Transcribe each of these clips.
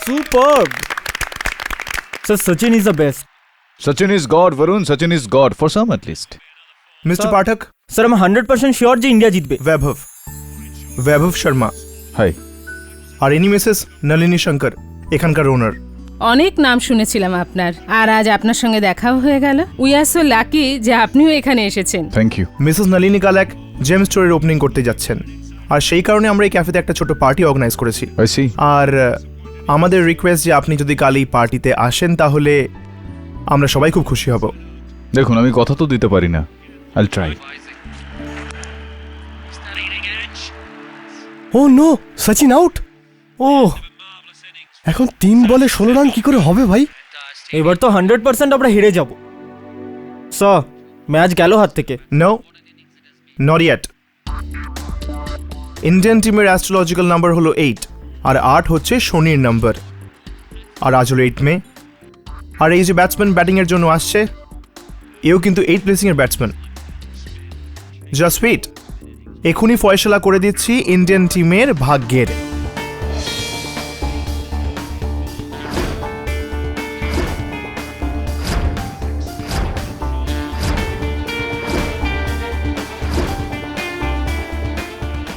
Superb. Sir, Sachin is the best. Sachin is God, Varun. Sachin is God for some at least. Mister Pathak, Sir, I'm 100% sure যে India জিতবে। वैभव Sharma Hi. আর ইনি Mrs Nalini Shankar, এখানকার ওনার। অনেক নাম শুনেছিলাম আপনার, আর আজ আপনার সঙ্গে দেখাও হয়ে গেল। উই আর সো লাকি যে আপনিও এখানে এসেছেন। Thank you. মিসেস নলিনী কাল এক জেম স্টোরের ওপেনিং করতে যাচ্ছেন, আর সেই কারণে আমরা এই ক্যাফেতে একটা ছোট পার্টি অর্গানাইজ করেছি। I see. আর আমাদের রিকোয়েস্ট যে আপনি যদি কাল এই পার্টিতে আসেন তাহলে আমরা সবাই খুব খুশি হব। দেখুন, আমি কথা তো দিতে পারি না। I'll try. ও নো, সচিন আউট। ও এখন 3 বলে 16 রান কি করে হবে ভাই? এবার তো 100% আমরা হেরে যাব। স্যার, ম্যাচ গেল হাত থেকে। No, not yet. ইন্ডিয়ান টিমের অ্যাস্ট্রোলজিক্যাল নাম্বার হলো 8, আর 8 হচ্ছে শনির নাম্বার, আর আজ হলো 8 মে। আর এই যে ব্যাটসম্যান ব্যাটিংয়ের জন্য আসছে, এও কিন্তু 8 প্লেসিংয়ের ব্যাটসম্যান। জাস্ট ওয়েট, এখনই ফয়সলা করে দিচ্ছি ইন্ডিয়ান টিমের ভাগ্যের।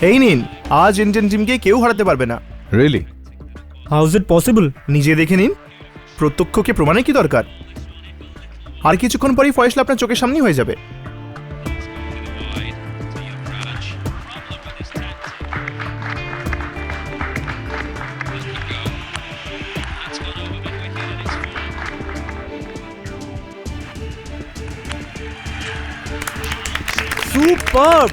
এই নিন, আজ ইন্ডিয়ান টিমকে কেউ হারাতে পারবে না। Really? How is it possible? নিজে দেখে নিন, প্রত্যক্ষকে প্রমাণের কি দরকার? আর কিছুক্ষণ পরেই ফয়সলা আপনার চোখের সামনে হয়ে যাবে। সুপারব।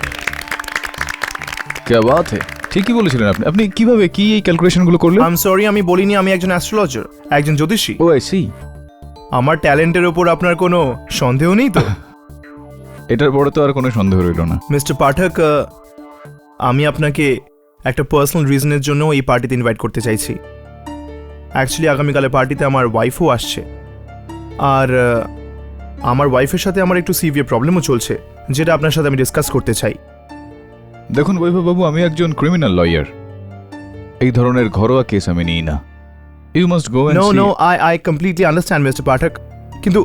क्या बात है? ঠিকই বলেছিলেন আপনি। আপনি কিভাবে কি এই ক্যালকুলেশনগুলো করলেন? আই এম সরি, আমি বলিনি আমি একজন অ্যাস্ট্রোলজার, একজন জ্যোতিষী। ও আই সি। আমার ট্যালেন্টের উপর আপনার কোনো সন্দেহ নেই তো? এটার পরে তো আর কোনো সন্দেহ রইল না। মিস্টার পাঠক, আমি আপনাকে একটা পার্সোনাল রিজনের জন্য এই পার্টিতে ইনভাইট করতে চাইছি। অ্যাকচুয়ালি আগামীকালে পার্টিতে আমার ওয়াইফও আসছে, আর আমার ওয়াইফের সাথে আমার একটু সিভিয়ার প্রবলেমও চলছে, যেটা আপনার সাথে আমি ডিসকাস করতে চাই। দেখুন বৈভববাবু, আমি একজন ক্রিমিনাল লয়ার। এই ধরনের ঘরোয়া কেস আমি নিই না। You must go and no see. No, I completely understand mister Pathak, কিন্তু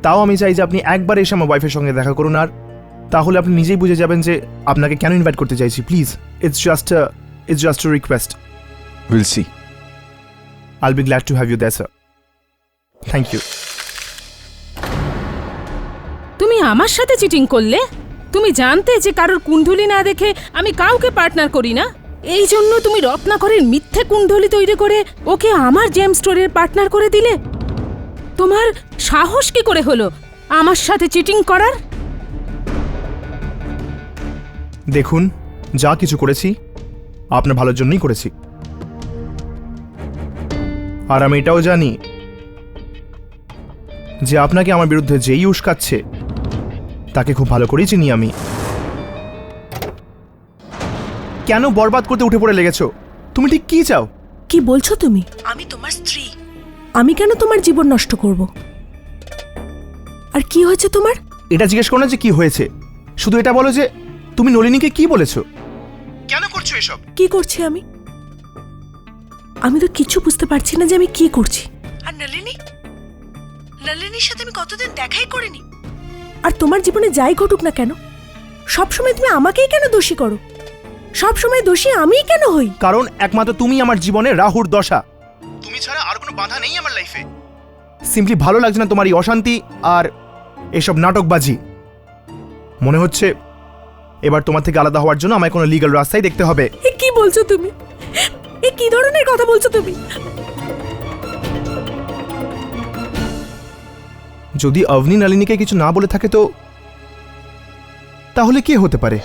তাও আমি চাই যে আপনি একবার এসে আমার ওয়াইফের সঙ্গে দেখা করুন, আর তাহলে আপনি নিজেই বুঝে যাবেন যে আপনাকে কেন ইনভাইট করতে চাইছি। Please, it's just a request. Will see. I'll be glad to have you there, sir. Thank you. তুমি আমার সাথে চিটিং করলে? তুমি জানতে যে কারোর কুণ্ডলী না দেখে আমি কাউকে পার্টনার করি না, এই জন্য তুমি রত্নাকরের মিথ্যে কুণ্ডলী তৈরি করে ওকে আমার জেম স্টোরের পার্টনার করে দিলে? তোমার সাহস কি করে হলো আমার সাথে চিটিং করার? দেখুন, যা কিছু করেছি আপনার ভালোর জন্যই করেছি, আর আমি এটাও জানি যে আপনাকে আমার বিরুদ্ধে যেই উস্কাচ্ছে তাকে খুব ভালো করেই চিনি আমি। কেন বরবাদ করতে উঠে পড়ে লেগেছো? তুমি ঠিক কি চাও? কি বলছো তুমি? আমি তোমার স্ত্রী, আমি কেন তোমার জীবন নষ্ট করব? আর কি হয়েছে তোমার? এটা জিজ্ঞেস করো না যে কি হয়েছে, শুধু এটা বলো যে তুমি নলিনীকে কি বলেছো, কেন করছো এসব? কি করছি আমি? আমি তো কিছু বুঝতে পারছি না যে আমি কি করছি। আর নলিনীর সাথে আমি কতদিন দেখাই করিনি। আর তোমার জীবনে যাই ঘটুক না কেন, সবসময় তুমি আমাকেই কেন দোষী করো? সবসময় দোষী আমিই কেন হই? কারণ একমাত্র তুমি আমার জীবনে রাহুর দশা। তুমি ছাড়া আর কোনো বাধা নেই আমার লাইফে। সিম্পলি ভালো লাগছে না তোমার এই অশান্তি আর এসব নাটকবাজি। মনে হচ্ছে এবার তোমার থেকে আলাদা হওয়ার জন্য আমায় কোনো লিগ্যাল রাস্তায় দেখতে হবে। এ কি বলছো তুমি? এ কি ধরনের কথা বলছো তুমি? যদি অবনী নলিনীকে কিছু না বলে থাকে তো তাহলে কে হতে পারে?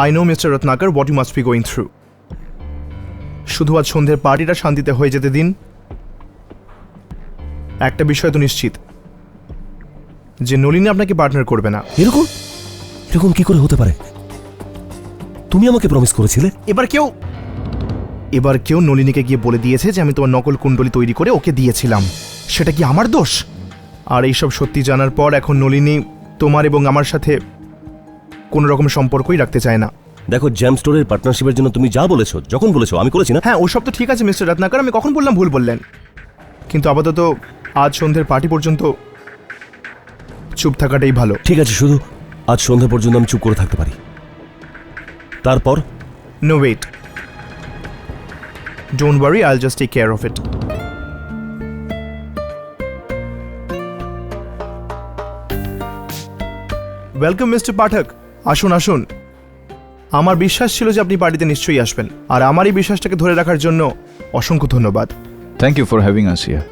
I know, Mr. Ratnakar, what you must be going through. শুধু আজ সন্ধ্যের পার্টিটা শান্তিতে হয়ে যেতে দিন। একটা বিষয় তো নিশ্চিত যে নলিনী আপনাকে পার্টনার করবে না। এরকম কি করে হতে পারে? তুমি আমাকে প্রমিস করেছিলে। এবার কেউ নলিনীকে গিয়ে বলে দিয়েছে যে আমি তোমার নকল কুণ্ডলী তৈরি করে ওকে দিয়েছিলাম। সেটা কি আমার দোষ? আর এইসব সত্যি জানার পর এখন নলিনী তোমার এবং আমার সাথে কোনো রকম সম্পর্কই রাখতে চায় না। দেখো, জ্যাম স্টোরের পার্টনারশিপের জন্য তুমি যা বলেছো, যখন বলেছো আমি করেছি না। হ্যাঁ, ওসব তো ঠিক আছে মিস্টার রত্নাকর, আমি কখন বললাম ভুল বললেন, কিন্তু আপাতত আজ সন্ধ্যের পার্টি পর্যন্ত চুপ থাকাটাই ভালো। ঠিক আছে, শুধু আজ সন্ধ্যা পর্যন্ত আমি চুপ করে থাকতে পারি, তারপর no wait, don't worry, I'll just take care of it. Welcome mister Pathak, আসুন আসুন। আমার বিশ্বাস ছিল যে আপনি পার্টিতে নিশ্চয়ই আসবেন, আর আমার এই বিশ্বাসটাকে ধরে রাখার জন্য অসংখ্য ধন্যবাদ। Thank you for having us here.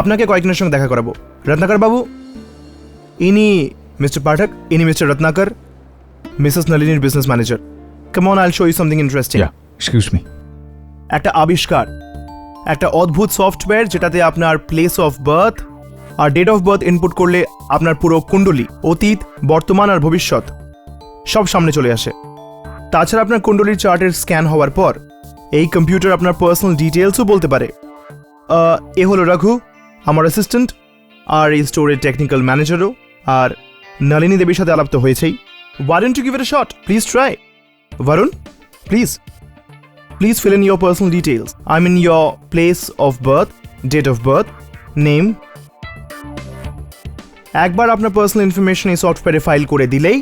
আপনাকে কয়েকজনের সঙ্গে দেখা করাবো। রত্নাকর বাবু, ইনি মিস্টার পাঠক, ইনি মিস্টার রত্নাকর, মিসেস নলিনীর business manager. Come on, I'll show you something interesting. Yeah, excuse me. একটা আবিষ্কার, একটা অদ্ভুত সফটওয়্যার যেটাতে আপনার প্লেস অফ বার্থ আর ডেট অফ বার্থ ইনপুট করলে আপনার পুরো কুণ্ডলী, অতীত, বর্তমান আর ভবিষ্যৎ সব সামনে চলে আসে। তাছাড়া আপনার কুণ্ডলীর চার্টের স্ক্যান হওয়ার পর এই কম্পিউটার আপনার পার্সোনাল ডিটেলসও বলতে পারে। এ হলো রঘু, আমার অ্যাসিস্ট্যান্ট, আর এই স্টোরের টেকনিক্যাল ম্যানেজারও, আর নলিনী দেবীর সাথে আলাপ তো হয়েছেই। Why don't you give it a shot? Please try. Varun, please fill in your personal details. I mean your place of birth, date of birth, name. একবার আপনার পার্সোনাল ইনফরমেশন এই সফটওয়্যারে ফাইল করে দিলেই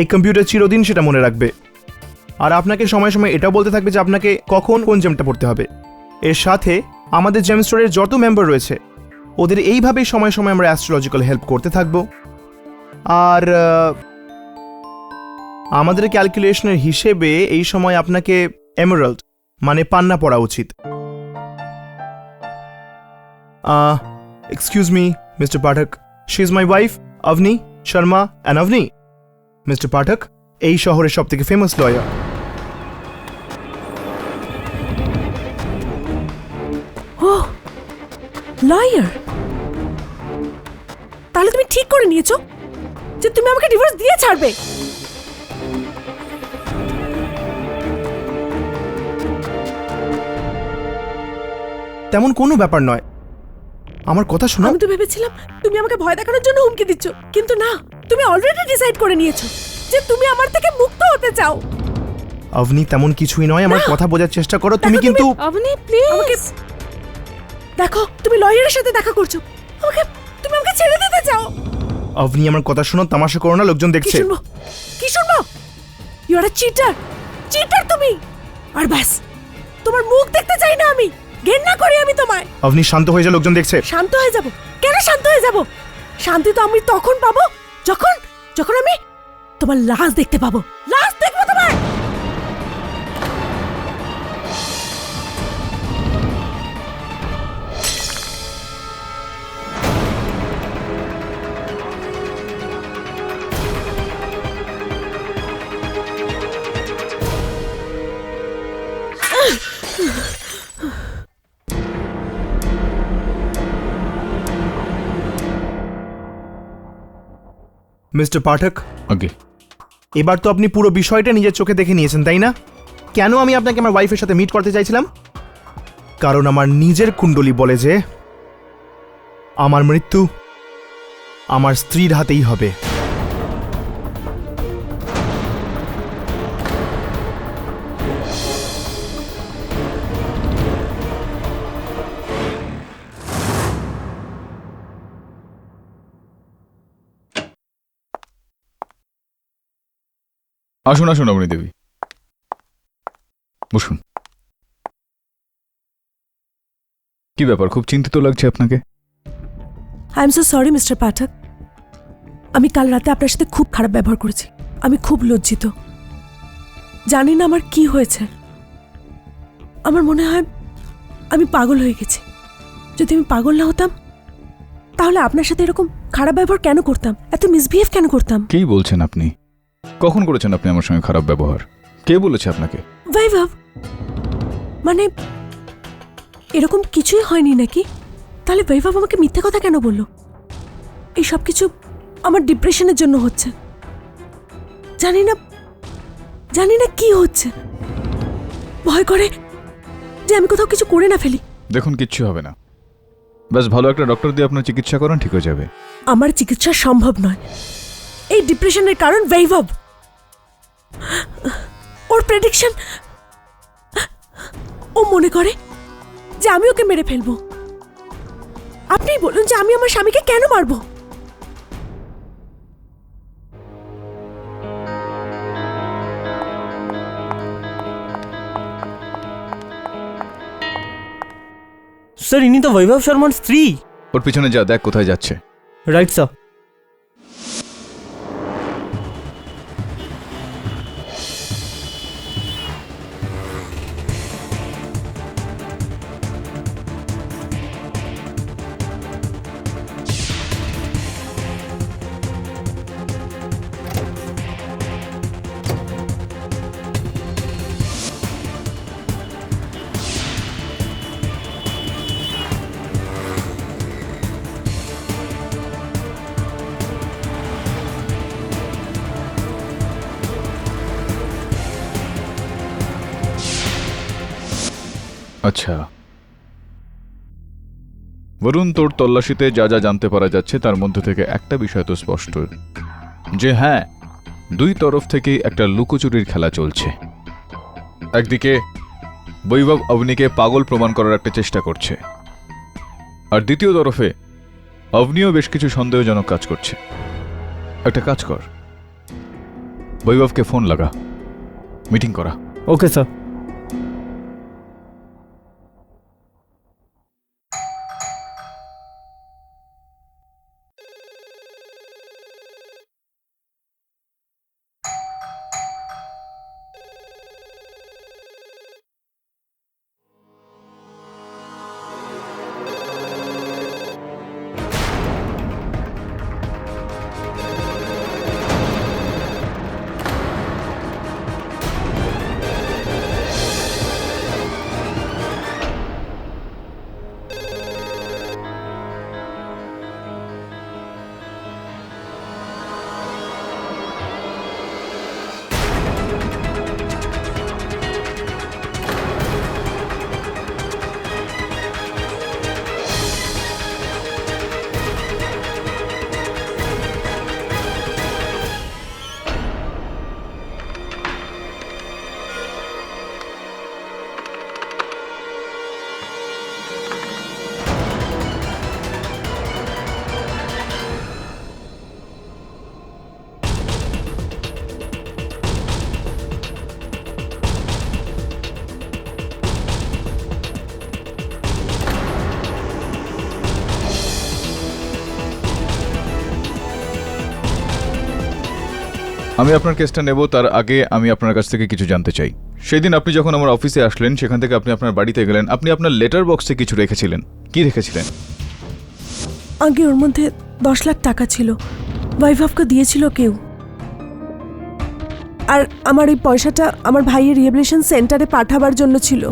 এই কম্পিউটার চিরদিন সেটা মনে রাখবে, আর আপনাকে সময় সময় এটাও বলতে থাকবে যে আপনাকে কখন কোন জেমটা পড়তে হবে। এর সাথে আমাদের জেম স্টোরের যত মেম্বার রয়েছে ওদের এইভাবেই সময় সময় আমরা অ্যাস্ট্রোলজিক্যাল হেল্প করতে থাকবো। আর আমাদের ক্যালকুলেশনের হিসেবে এই সময় আপনাকে এমারাল্ড মানে পান্না পড়া উচিত। Excuse me mister Pathak, she is my wife Abhani Sharma and Abhani. Mister Pathak এই শহরের সব থেকে ফেমাস লয়ার। ও লয়ার, তাহলে তুমি ঠিক করে নিয়েছো যে তুমি আমাকে ডিভোর্স দিয়ে ছাড়বে। তেমন কোনো ব্যাপার নয়, আমার কথা শোনো। আমি তো ভেবেছিলাম তুমি আমাকে ভয় দেখানোর জন্য হুমকি দিচ্ছ, কিন্তু না, তুমি অলরেডি ডিসাইড করে নিয়েছো যে তুমি আমার থেকে মুক্ত হতে চাও। অভনি তেমন কিছুই নয়, আমার কথা বোঝার চেষ্টা করো। তুমি কিন্তু অবনী প্লিজ আমাকে দেখো, তুমি লয়ারের সাথে দেখা করছো, তুমি আমাকে ছেড়ে দিতে চাও। অভনি আমার কথা শোনো, তামাশা করো না, লোকজন কি দেখছে। শুনবো, কি শুনবো? You are a cheater, cheater তুমি। আর ব্যাস, তোমার মুখ দেখতে চাই না আমি, ঘেন্না করি আমি তোমায়। অভনি শান্ত হয়ে যা, লোকজন দেখছে। শান্ত হয়ে যাব? কেন শান্ত হয়ে যাব? শান্তি তো আমি তখন পাবো যখন যখন আমি তোমার লাশ দেখতে পাবো। লাশ দেখবো তোমার। মিস্টার পাঠক, ওকে, এবার তো আপনি পুরো বিষয়টা নিজের চোখে দেখে নিয়েছেন, তাই না? কেন আমি আপনাকে আমার ওয়াইফের সাথে মিট করতে চাইছিলাম? কারণ আমার নিজের কুণ্ডলী বলে যে আমার মৃত্যু আমার স্ত্রীর হাতেই হবে। আসুন আসুন অবনী দেবী, বসুন। কি ব্যাপার, খুব চিন্তিত লাগছে আপনাকে? I am so sorry mister Pathak, আমি কাল রাতে আপনার সাথে খুব খারাপ ব্যবহার করেছি। আমি খুব লজ্জিত, জানি না আমার কি হয়েছে। আমার মনে হয় আমি পাগল হয়ে গেছি। যদি আমি পাগল না হতাম তাহলে আপনার সাথে এরকম খারাপ ব্যবহার কেন করতাম, এত মিসবিহেভ কেন করতাম? কি বলছেন আপনি? কখন করেছেন আপনি আমার সঙ্গে খারাপ ব্যবহার? কে বলেছে আপনাকে? বৈভব, মানে এরকম কিছুই হয়নি নাকি? তাহলে বৈভব আমাকে মিথ্যে কথা কেন বলল? এই সব কিছু আমার ডিপ্রেশনের জন্য হচ্ছে। জানি না কি হচ্ছে। ভয় করে যে আমি কোথাও কিছু করে না ফেলি। দেখুন, কিচ্ছু হবে না। ব্যাস ভালো একটা ডক্টর দিয়ে আপনার চিকিৎসা করান, ঠিক হয়ে যাবে। আমার চিকিৎসা সম্ভব নয়। এই ডিপ্রেশনের কারণ বৈভব। ওর প্রেডিকশন, ও মনে করে যে আমি ওকে মেরে ফেলবো। আপনিই বলুন যে আমি আমার স্বামীকে কেন মারবো? স্যার ইনি তো বৈভব শর্মার স্ত্রী। ওর পিছনে যা, দেখ কোথায় যাচ্ছে। Right sir. আচ্ছা বরুণ, তোর তল্লাশিতে যা যা জানতে পারা যাচ্ছে তার মধ্যে থেকে একটা বিষয় তো স্পষ্ট, যে হ্যাঁ, দুই তরফ থেকেই একটা লুকোচুরির খেলা চলছে। একদিকে বৈভব অবনীকে পাগল প্রমাণ করার একটা চেষ্টা করছে, আর দ্বিতীয় তরফে অবনীও বেশ কিছু সন্দেহজনক কাজ করছে। একটা কাজ কর, বৈভবকে ফোন লাগা, মিটিং করা। Okay sir. আমি আপনার কেসটা নেব, তার আগে আমি আপনার কাছ থেকে কিছু জানতে চাই। সেদিন আপনি যখন আমার অফিসে আসলেন, সেখান থেকে আপনি আপনার বাড়িতে গেলেন, আপনি আপনার লেটার বক্সে কিছু রেখেছিলেন। কি রেখেছিলেন? আগে ওর মধ্যে 10 লাখ টাকা ছিল, বৈভবকে দিয়েছিল কেউ। আর আমার এই পয়সাটা আমার ভাইয়ের রিহ্যাবিলিটেশন সেন্টারে পাঠাবার জন্য ছিল।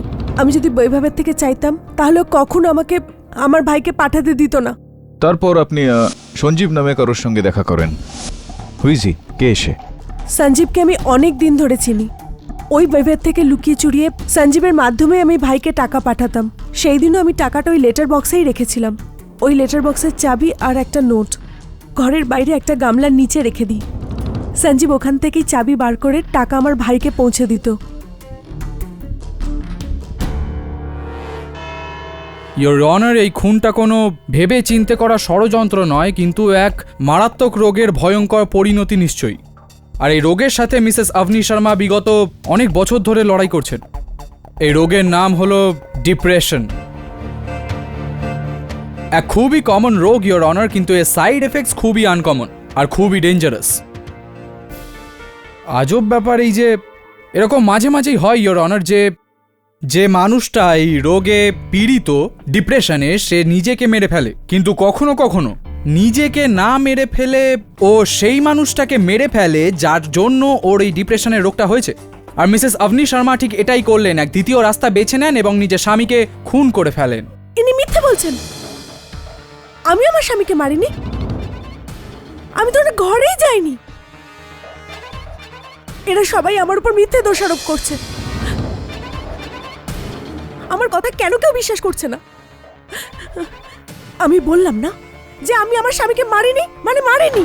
আমি যদি বৈভবের থেকে চাইতাম তাহলে ও কখনো আমাকে আমার ভাইকে পাঠাতে দিত না। তারপর আপনি সঞ্জীব নামে কারোর সঙ্গে দেখা করেন। হুইজি, কে এসে? সঞ্জীবকে আমি অনেক দিন ধরে চিনি। ওই বৈভব থেকে লুকিয়ে চুরিয়ে সঞ্জীবের মাধ্যমে আমি ভাইকে টাকা পাঠাতাম। সেই দিনও আমি টাকাটা ওই লেটার বক্সেই রেখেছিলাম। ওই লেটার বক্সের চাবি আর একটা নোট ঘরের বাইরে একটা গামলার নিচে রেখে দিই। সঞ্জীব ওখান থেকেই চাবি বার করে টাকা আমার ভাইকে পৌঁছে দিত। ইয়োর অনার, এই খুনটা কোনো ভেবে চিন্তে করা ষড়যন্ত্র নয়, কিন্তু এক মারাত্মক রোগের ভয়ঙ্কর পরিণতি নিশ্চয়ই। আর এই রোগের সাথে মিসেস অবনী শর্মা বিগত অনেক বছর ধরে লড়াই করছেন। এই রোগের নাম হলো ডিপ্রেশন। এক খুবই কমন রোগ ইয়োর অনার, কিন্তু এর সাইড এফেক্টস খুবই আনকমন আর খুবই ডেঞ্জারাস। আজব ব্যাপার এই যে এরকম মাঝে মাঝেই হয় ইয়োর অনার, যে মানুষটা এই রোগে পীড়িত, ডিপ্রেশনে, সে নিজেকে মেরে ফেলে, কিন্তু কখনো কখনো নিজেকে না মেরে ফেলে ও সেই মানুষটাকে মেরে ফেলে যার জন্য ওর এই ডিপ্রেশনের রোগটা হয়েছে। আর মিসেস অবনী শর্মা ঠিক এটাই করলেন, এক দ্বিতীয় রাস্তা বেছে নেন এবং নিজের স্বামীকে খুন করে ফেলেন। ইনি মিথ্যে বলছেন। আমি আমার স্বামীকে মারিনি, আমি তো ওনার ঘরেই যাইনি। এরা সবাই আমার উপর মিথ্যে দোষারোপ করছে। আমার কথা কেন কেউ বিশ্বাস করছে না? আমি বললাম না যে আমি আমার স্বামীকে মারিনি, মানে মারিনি।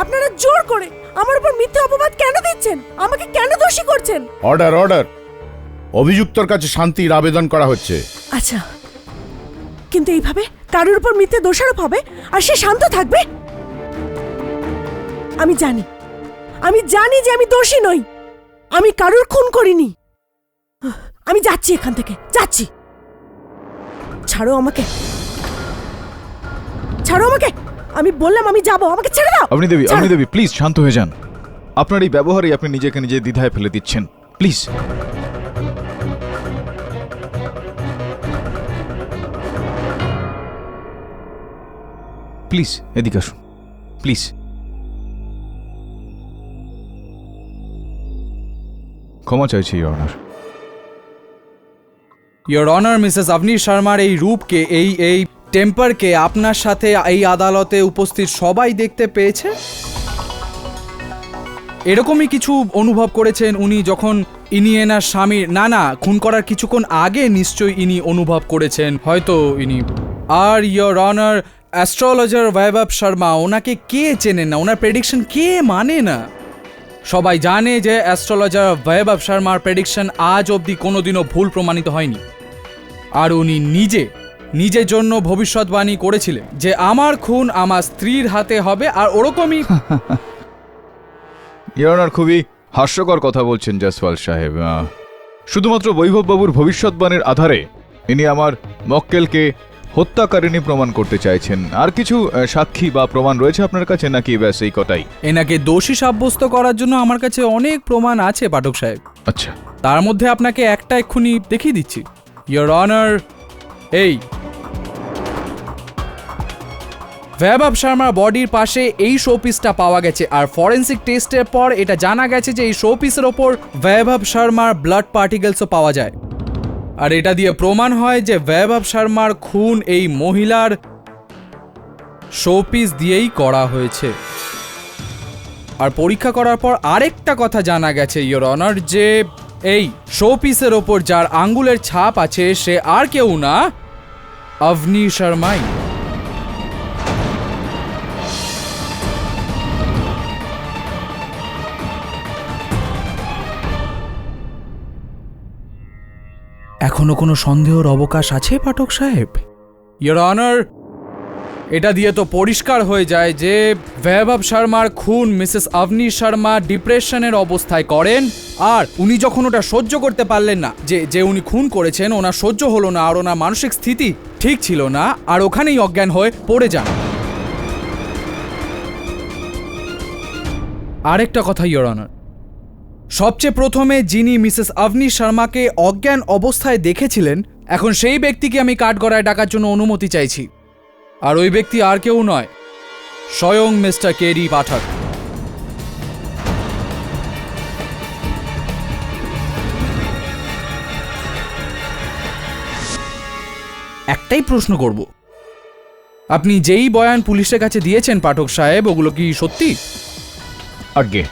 আপনারা জোর করে আমার উপর মিথ্যে অপবাদ কেন দিচ্ছেন? আমাকে কেন দোষী করছেন? অর্ডার অর্ডার, অভিযুক্তর কাছে শান্তির আবেদন করা হচ্ছে। আচ্ছা, কিন্তু এইভাবে কারোর উপর মিথ্যে দোষারোপ হবে আর সে শান্ত থাকবে? আমি জানি যে আমি দোষী নই। আমি কারোর খুন করিনি। আমি যাচ্ছি এখান থেকে, যাচ্ছি। ছাড়ো আমাকে, ছাড়ো আমাকে। আমি বললাম আমি যাব, আমাকে ছেড়ে দাও। অবনী দেবী, ছাড়ো। অবনী দেবী, প্লিজ শান্ত হয়ে যান। আপনার এই ব্যবহারে আপনি নিজেকে নিজে দ্বিধায় ফেলে দিচ্ছেন। প্লিজ। প্লিজ এদিকে আসুন, প্লিজ। ক্ষমা চাইছি, your honour. Your honour, Mrs Avani শর্মার এই রূপকে, এই টেম্পারকে আপনার সাথে এই আদালতে উপস্থিত সবাই দেখতে পেয়েছে। এরকমই কিছু অনুভব করেছেন উনি যখন ইনি এনার স্বামীর না খুন করার কিছুক্ষণ আগে নিশ্চয়ই ইনি অনুভব করেছেন, হয়তো ইনি। আর ইয়োর অনার, অ্যাস্ট্রোলজার বৈভব শর্মা, ওনাকে কে চেনেন না? ওনার প্রেডিকশন কে মানে না? সবাই জানে যে অ্যাস্ট্রোলজার বৈভব শর্মার প্রেডিকশন আজ অবধি কোনোদিনও ভুল প্রমাণিত হয়নি। আর উনি নিজের জন্য ভবিষ্যৎবাণী করেছিলেন যে আমার খুন আমার স্ত্রীর হাতে হবে, আর ওরকমই। ইওর অনার, খুবই হাস্যকর কথা বলছেন জয়সওয়াল সাহেব। শুধুমাত্র বৈভববাবুর ভবিষ্যৎবাণীর আধারে ইনি আমার মক্কেলকে হত্যাকারিণী প্রমাণ করতে চাইছেন। আর কিছু সাক্ষী বা প্রমাণ রয়েছে আপনার কাছে, নাকি ব্যাস এই কটাই? এনাকে দোষী সাব্যস্ত করার জন্য আমার কাছে অনেক প্রমাণ আছে পাঠক সাহেব। আচ্ছা, তার মধ্যে আপনাকে একটা এক্ষুনি দেখিয়ে দিচ্ছি। ইয়োর অনার, এই বৈভব শর্মার বডির পাশে এই শোপিসটা পাওয়া গেছে, আর ফরেন্সিক টেস্টের পর এটা জানা গেছে যে এই শোপিসের ওপর বৈভব শর্মার ব্লাড পার্টিকেলসও পাওয়া যায়। আর এটা দিয়ে প্রমাণ হয় যে বৈভব শর্মার খুন এই মহিলার শোপিস দিয়েই করা হয়েছে। আর পরীক্ষা করার পর আরেকটা কথা জানা গেছে ইয়োর অনার, যে এই শোপিসের ওপর যার আঙ্গুলের ছাপ আছে সে আর কেউ না, অবনী শর্মাই। এখনো কোনো সন্দেহের অবকাশ আছে পাঠক সাহেব? ইয়োর অনার, এটা দিয়ে তো পরিষ্কার হয়ে যায় যে বৈভব শর্মার খুন মিসেস অবনী শর্মা ডিপ্রেশনের অবস্থায় করেন, আর উনি যখন ওটা সহ্য করতে পারলেন না, যে উনি খুন করেছেন, ওনার সহ্য হলো না, আর ওনার মানসিক স্থিতি ঠিক ছিল না, আর ওখানেই অজ্ঞান হয়ে পড়ে যান। আরেকটা কথা ইয়োর অনার, সবচেয়ে প্রথমে যিনি মিসেস অবনী শর্মাকে অজ্ঞান অবস্থায় দেখেছিলেন, এখন সেই ব্যক্তিকে আমি কাঠগড়ায় ডাকার জন্য অনুমতি চাইছি। আর ওই ব্যক্তি আর কেউ নয়, স্বয়ং মিস্টার কেডি পাঠক। একটাই প্রশ্ন করব, আপনি যেই বয়ান পুলিশের কাছে দিয়েছেন পাঠক সাহেব, ওগুলো কি সত্যি? আজ্ঞে,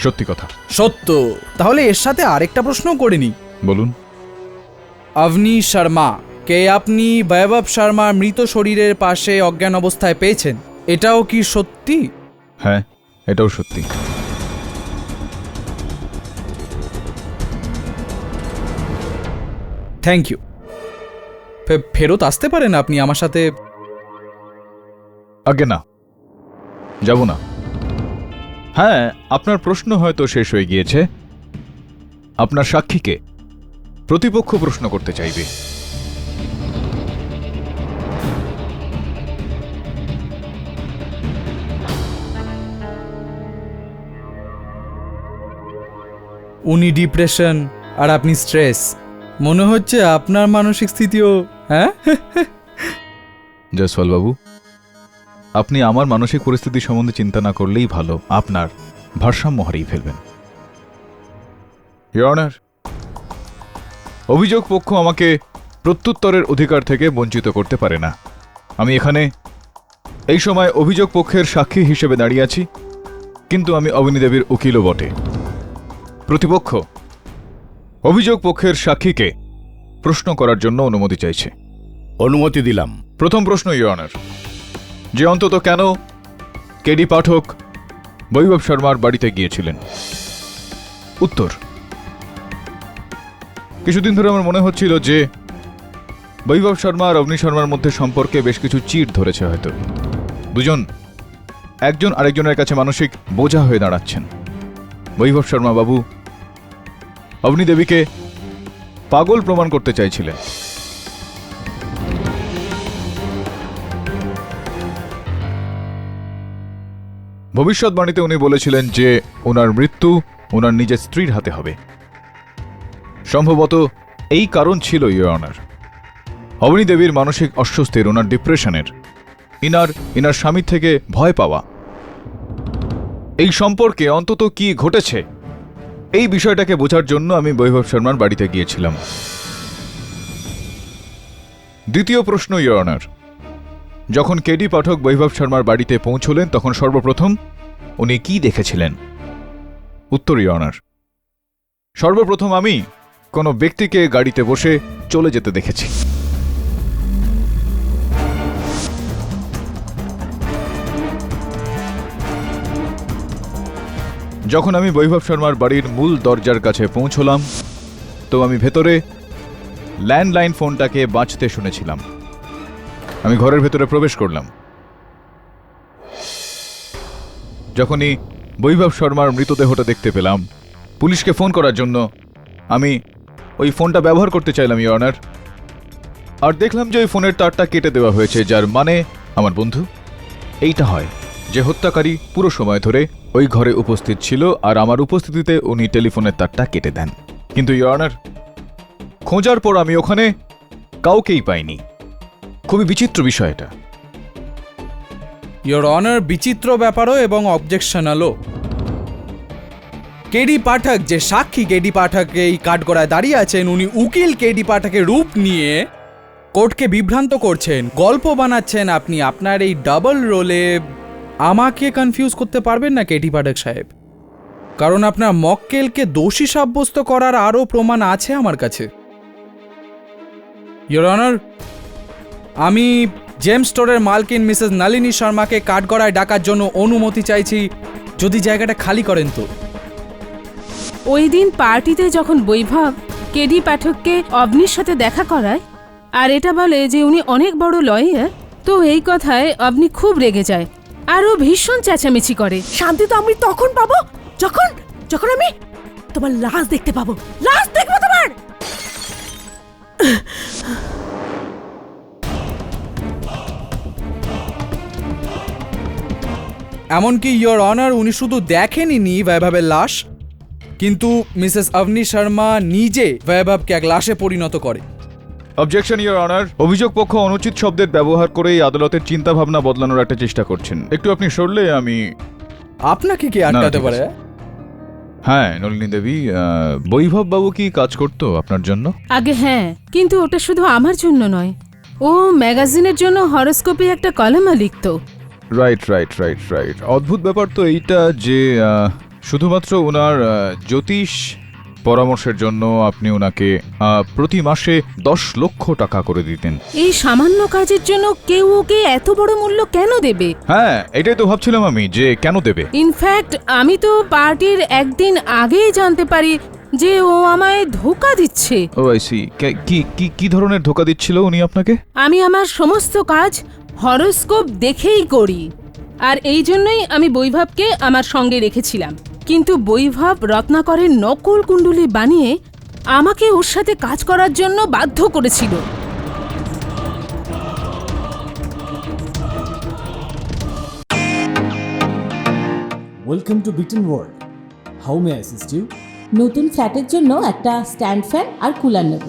সত্যি কথা। সত্য? তাহলে এর সাথে আরেকটা প্রশ্ন করে নি। বলুন। অবনী শর্মা কে আপনি বৈভব শর্মার মৃত শরীরের পাশে অজ্ঞান অবস্থায় পেয়েছেন, এটাও কি সত্যি? হ্যাঁ, এটাও সত্যি। Thank you. ফেরত আসতে পারেন আপনি আমার সাথে? আগে না, যাব না। হ্যাঁ, আপনার প্রশ্ন হয়তো শেষ হয়ে গিয়েছে। আপনার সাক্ষীকে প্রতিপক্ষ প্রশ্ন করতে চাইবে। উনি ডিপ্রেশন আর আপনি স্ট্রেস, মনে হচ্ছে আপনার মানসিক স্থিতিও। হ্যাঁ জয়সওয়াল বাবু, আপনি আমার মানসিক পরিস্থিতি সম্বন্ধে চিন্তা না করলেই ভালো। আপনার ভারসাম্য হারিয়ে ফেলবেন। ইওর অনার, অভিযোগ পক্ষ আমাকে প্রত্যুত্তরের অধিকার থেকে বঞ্চিত করতে পারে না। আমি এখানে এই সময় অভিযোগ পক্ষের সাক্ষী হিসেবে দাঁড়িয়ে আছি, কিন্তু আমি অবনী দেবীর উকিলও বটে। প্রতিপক্ষ অভিযোগ পক্ষের সাক্ষীকে প্রশ্ন করার জন্য অনুমতি চাইছে। অনুমতি দিলাম। প্রথম প্রশ্ন, ইওর অনার, যে অন্তত কেন কেডি পাঠক বৈভব শর্মার বাড়িতে গিয়েছিলেন? উত্তর, কিছুদিন ধরে আমার মনে হচ্ছিল যে বৈভব শর্মা আর অগ্নি শর্মার মধ্যে সম্পর্কে বেশ কিছু চিড় ধরেছে। হয়তো দুজন একজন আরেকজনের কাছে মানসিক বোঝা হয়ে দাঁড়াচ্ছেন। বৈভব শর্মা বাবু অগ্নি দেবীকে পাগল প্রমাণ করতে চাইছিলেন। ভবিষ্যৎবাণীতে উনি বলেছিলেন যে ওনার মৃত্যু ওনার নিজের স্ত্রীর হাতে হবে। সম্ভবত এই কারণ ছিল, ইওর অনার, অবনী দেবীর মানসিক অস্বস্তির, ওনার ডিপ্রেশনের, ইনার স্বামীর থেকে ভয় পাওয়া। এই সম্পর্কে অন্তত কি ঘটেছে এই বিষয়টাকে বোঝার জন্য আমি বৈভব শর্মার বাড়িতে গিয়েছিলাম। দ্বিতীয় প্রশ্ন, ইওর অনার, যখন কেডি পাঠক বৈভব শর্মার বাড়িতে পৌঁছলেন তখন সর্বপ্রথম উনি কি দেখেছিলেন? উত্তর, ইওর অনার, সর্বপ্রথম আমি কোনো ব্যক্তিকে গাড়িতে বসে চলে যেতে দেখেছি। যখন আমি বৈভব শর্মার বাড়ির মূল দরজার কাছে পৌঁছলাম তো আমি ভেতরে ল্যান্ডলাইন ফোনটাকে বাজতে শুনেছিলাম। আমি ঘরের ভেতরে প্রবেশ করলাম। যখনই বৈভব শর্মার মৃতদেহটা দেখতে পেলাম, পুলিশকে ফোন করার জন্য আমি ওই ফোনটা ব্যবহার করতে চাইলাম, ইওর অনার, আর দেখলাম যে ওই ফোনের তারটা কেটে দেওয়া হয়েছে, যার মানে আমার বন্ধু এইটা হয় যে হত্যাকারী পুরো সময় ধরে ওই ঘরে উপস্থিত ছিল আর আমার উপস্থিতিতে উনি টেলিফোনের তারটা কেটে দেন। কিন্তু ইওর অনার, খোঁজার পর আমি ওখানে কাউকেই পাইনি। খুবই বিচিত্র বিষয় এটা। ইওর অনার, বিচিত্র ব্যাপারও এবং অবজেকশনালও। কেডি পাঠক, যে সাক্ষী কেডি পাঠক এই কাঠগড়ায় দাঁড়িয়ে আছেন, উনি উকিল কেডি পাঠকের রূপ নিয়ে কোর্টকে বিভ্রান্ত করছেন, গল্প বানাচ্ছেন। আপনি আপনার এই ডাবল রোলে আমাকে কনফিউজ করতে পারবেন না কেডি পাঠক সাহেব, কারণ আপনার মক্কেলকে দোষী সাব্যস্ত করার আরও প্রমাণ আছে আমার কাছে। ইওর অনার, আমি জেমস স্টোরের মালকিন মিসেস নলিনী শর্মাকে কাঠগড়ায় ডাকার জন্য অনুমতি চাইছি, যদি জায়গাটা খালি করেন তো। ওই দিন পার্টিতে যখন বৈভব কেডি পাঠককে অবনীর সাথে দেখা করায় আর এটা বলে যে উনি অনেক বড় লয়ার, তো এই কথায় অবনী খুব রেগে যায় আর ও ভীষণ চেঁচামেচি করে। শান্তি তো আমি তখন পাবো যখন যখন আমি তোমার লাশ দেখতে পাবো। লাশ দেখবো তোমার। এমনকি ইওর অনার, উনি শুধু দেখেনি বৈভবের লাশ, কিন্তু মিসেস অবনী শর্মা নিজে বৈভবকে এক লাশে পরিণত করে। অবজেকশন, ইওর অনার, অভিযোগ পক্ষ অনুচিত শব্দের ব্যবহার করে এই আদালতের চিন্তা ভাবনা বদলানোর একটা চেষ্টা করছেন। একটু আপনি সরলে আমি। আপনাকে কি আটকাতে পারে? হ্যাঁ নলিনী দেবী, বৈভব বাবু কি কাজ করতো আপনার জন্য? আগে হ্যাঁ, কিন্তু ওটা শুধু আমার জন্য নয়, ও ম্যাগাজিনের জন্য হরোস্কোপে একটা কলামও লিখতো। রাইট রাইট রাইট রাইট অদ্ভুত ব্যাপার তো এইটা যে শুধুমাত্র ওনার জ্যোতিষ পরামর্শের জন্য আপনি ওনাকে প্রতি মাসে 10 লক্ষ টাকা করে দিতেন। এই সামান্য কাজের জন্য কেউ ওকে এত বড় মূল্য কেন দেবে? হ্যাঁ, এটাই তো ভাবছিলাম আমি যে কেন দেবে। ইনফ্যাক্ট আমি তো পার্টির একদিন আগেই জানতে পারি যে ও আমায় ধোঁকা দিচ্ছে। ও আই সি। কি ধরনের ধোঁকা দিচ্ছিল উনি আপনাকে? আমি আমার সমস্ত কাজ হরোস্কোপ দেখেই করি, আর এই জন্যই আমি বৈভবকে আমার সঙ্গে রেখেছিলাম। কিন্তু বৈভব রত্নাকরের নকল কুণ্ডলী বানিয়ে আমাকে ওর সাথে কাজ করার জন্য বাধ্য করেছিল। Welcome to Beaton world. How may I assist you? নতুন ফ্ল্যাটের জন্য একটা স্ট্যান্ড ফ্যান আর কুলার নেব।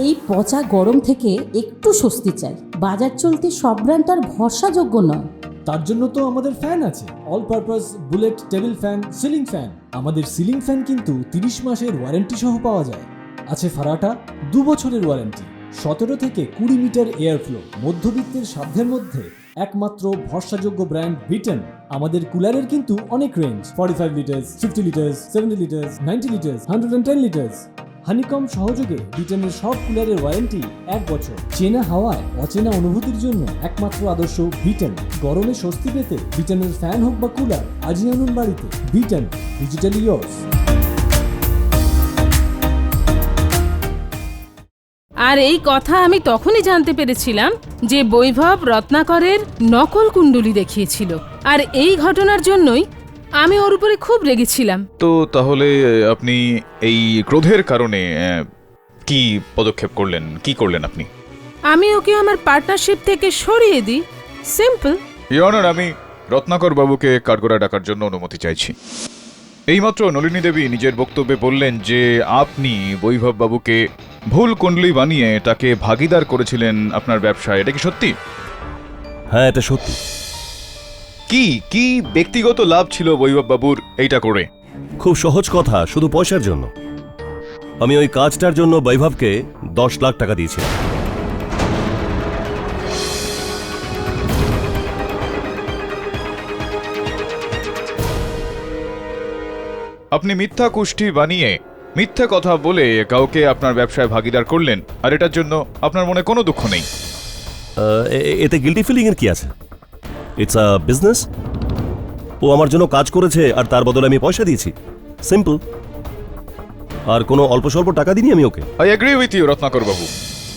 এই পচা গরম থেকে একটু স্বস্তি চাই। বাজার চলতে সব ব্র্যান্ড তো আর ভরসাযোগ্য নয়। তার জন্য তো আমাদের ফ্যান আছে, all purpose bullet table fan, ceiling fan. আমাদের সিলিং ফ্যান কিন্তু 30 মাসের ওয়ারেন্টি সহ পাওয়া যায়। আছে ফারাটা 2 বছরের ওয়ারেন্টি, 17 থেকে 20 মিটার এয়ার ফ্লো, মধ্যবিত্তের সাধ্যের মধ্যে একমাত্র ভরসাযোগ্য ব্র্যান্ড বিটন। আমাদের কুলারের কিন্তু অনেক range, 45 litres, 50 litres, 70 litres, 90 litres, 110 litres. Honeycomb সহযোগে ব্রিটেনের সব কুলারের ওয়ারেন্টি 1 বছর। চেনা হাওয়ায় অচেনা অনুভূতির জন্য একমাত্র আদর্শ ব্রিটেন। গরমে স্বস্তি পেতে ব্রিটেনের ফ্যান হোক বা কুলার, আজই আনুন বাড়িতে। Britain, digitally years. আর এই কথা আমি তখনই জানতে পেরেছিলাম যে বৈভব রত্নাকরের নকল কুণ্ডলী দেখিয়েছিল, আর এই ঘটনার জন্যই আমি ওর উপরে খুব রেগেছিলাম। তো তাহলে আপনি এই ক্রোধের কারণে কি পদক্ষেপ করলেন, কি করলেন আপনি? আমি ওকে আমার পার্টনারশিপ থেকে সরিয়ে দিই, সিম্পল। ইওর অনার, আমি রত্নাকর বাবুকে কাঠগড়ায় ডাকার জন্য অনুমতি চাইছি। এইমাত্র নলিনী দেবী নিজের বক্তব্যে বললেন যে আপনি বৈভব বাবুকে ভুল কুণ্ডলী বানিয়ে তাকে ভাগীদার করেছিলেন আপনার ব্যবসায়। এটা কি সত্যি? হ্যাঁ, এটা সত্যি। কি কি ব্যক্তিগত লাভ ছিল বৈভব বাবুর এইটা করে? খুব সহজ কথা, শুধু পয়সার জন্য। আমি ওই কাজটার জন্য বৈভবকে 10 লাখ টাকা দিয়েছিলাম। আপনি মিথ্যা কুষ্ঠি বানিয়ে মিথ্যা কথা বলে কাউকে আপনার ব্যবসায় ভাগীদার করলেন, আর এটার জন্য আপনার মনে কোনো দুঃখ নেই? এতে গিল্টি ফিলিং এর কি আছে? It's a business. ও আমার জন্য কাজ করেছে আর তার বদলে আমি পয়সা দিয়েছি, সিম্পল। আর কোনো অল্প স্বল্প টাকা দিইনি আমি ওকে। I agree with you Ratnakar babu,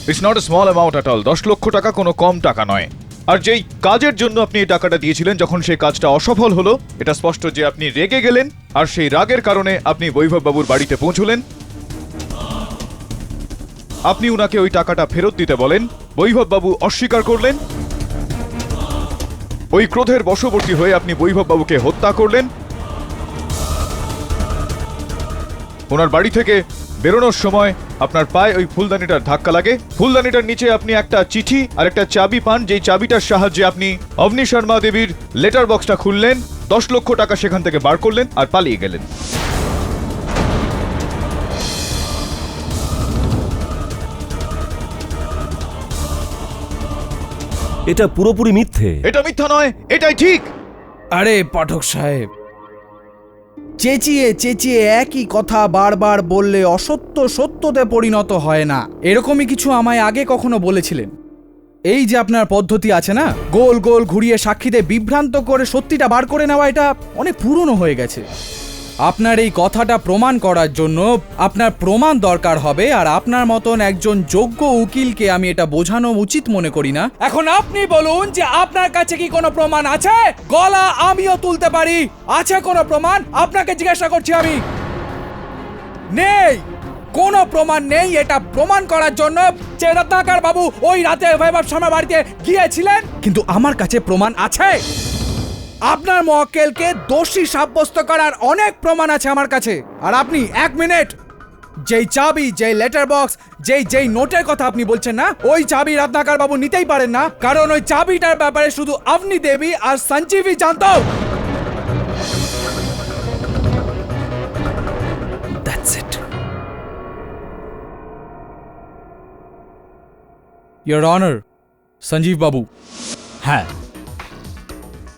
it's not a small amount at all. 10 lakh টাকা কোনো কম টাকা নয়। আর যেই কাজের জন্য আপনি এই টাকাটা দিয়েছিলেন, যখন সেই কাজটা অসফল হলো, এটা স্পষ্ট যে আপনি রেগে গেলেন, আর সেই রাগের কারণে আপনি বৈভব বাবুর বাড়িতে পৌঁছলেন। আপনি উনাকে ওই টাকাটা ফেরত দিতে বলেন, বৈভব বাবু অস্বীকার করলেন। ওই ক্রোধের বশবর্তী হয়ে আপনি বৈভব বাবুকে হত্যা করলেন। ওনার বাড়ি থেকে বেরোনোর সময় আপনার পায়ে ওই ফুলদানিটার ধাক্কা লাগে। ফুলদানিটার নিচে আপনি একটা চিঠি আর একটা চাবি পান, যেই চাবিটার সাহায্যে আপনি অবনী শর্মা দেবীর লেটার বক্সটা খুললেন, 10 লক্ষ টাকা সেখান থেকে বার করলেন আর পালিয়ে গেলেন। এটা পুরোপুরি মিথ্যে। এটা মিথ্যা নয়, এটাই ঠিক। আরে পাঠক সাহেব, চেঁচিয়ে চেঁচিয়ে একই কথা বারবার বললে অসত্য সত্যতে পরিণত হয় না। এরকমই কিছু আমায় আগে কখনো বলেছিলেন। এই যে আপনার পদ্ধতি আছে না, গোল গোল ঘুরিয়ে সাক্ষীদের বিভ্রান্ত করে সত্যিটা বার করে নেওয়া, এটা অনেক পুরনো হয়ে গেছে। আপনার এই কথাটা প্রমাণ করার জন্য আপনার প্রমাণ দরকার হবে, আর আপনার মতন একজন যোগ্য উকিলকে আমি এটা বোঝানো উচিত মনে করি না। এখন আপনি বলুন যে আপনার কাছে কি কোনো প্রমাণ আছে? গলা আমিও তুলতে পারি। আছে কোনো প্রমাণ? আপনাকে জিজ্ঞাসা করছি আমি। নেই, কোনো প্রমাণ নেই। এটা প্রমাণ করার জন্য যে রত্নাকর বাবু ওই রাতে বৈভব শর্মা বাড়িতে গিয়েছিলেন, কিন্তু আমার কাছে প্রমাণ আছে। আপনার মক্কেলকে দোষী সাব্যস্ত করার অনেক প্রমাণ আছে আমার কাছে। আর আপনি 1 মিনিট, যেই চাবি, যেই লেটার বক্স, যেই নোটের কথা আপনি বলছেন না, ওই চাবি রত্নাকর বাবু নিতেই পারেন না, কারণ ওই চাবিটার ব্যাপারে শুধু অবনী দেবী আর সঞ্জীবী জানতো। That's it. Your Honor, Sanjeev বাবু। হ্যাঁ,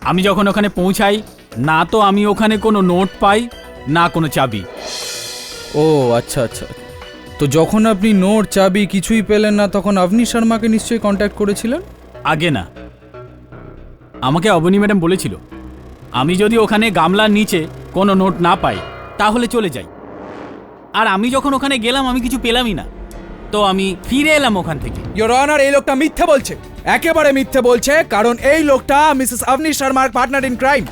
আমি যখন ওখানে পৌঁছাই, না তো আমি ওখানে কোনো নোট পাই, না কোনো চাবি। ও আচ্ছা আচ্ছা। তো যখন আপনি নোট, চাবি কিছুই পেলেন না, তখন অবনী শর্মাকে নিশ্চয়ই কন্ট্যাক্ট করেছিলেন? আগে না, আমাকে অবনী ম্যাডাম বলেছিল আমি যদি ওখানে গামলার নিচে কোনো নোট না পাই তাহলে চলে যাই। আর আমি যখন ওখানে গেলাম আমি কিছু পেলামই না, তো আমি ফিরে এলাম ওখান থেকে। ইওর অনার, এই লোকটা মিথ্যে বলছে, একেবারে মিথ্যে বলছে, কারণ এই লোকটা মিসেস অবনী শর্মার পার্টনার ইন ক্রাইম।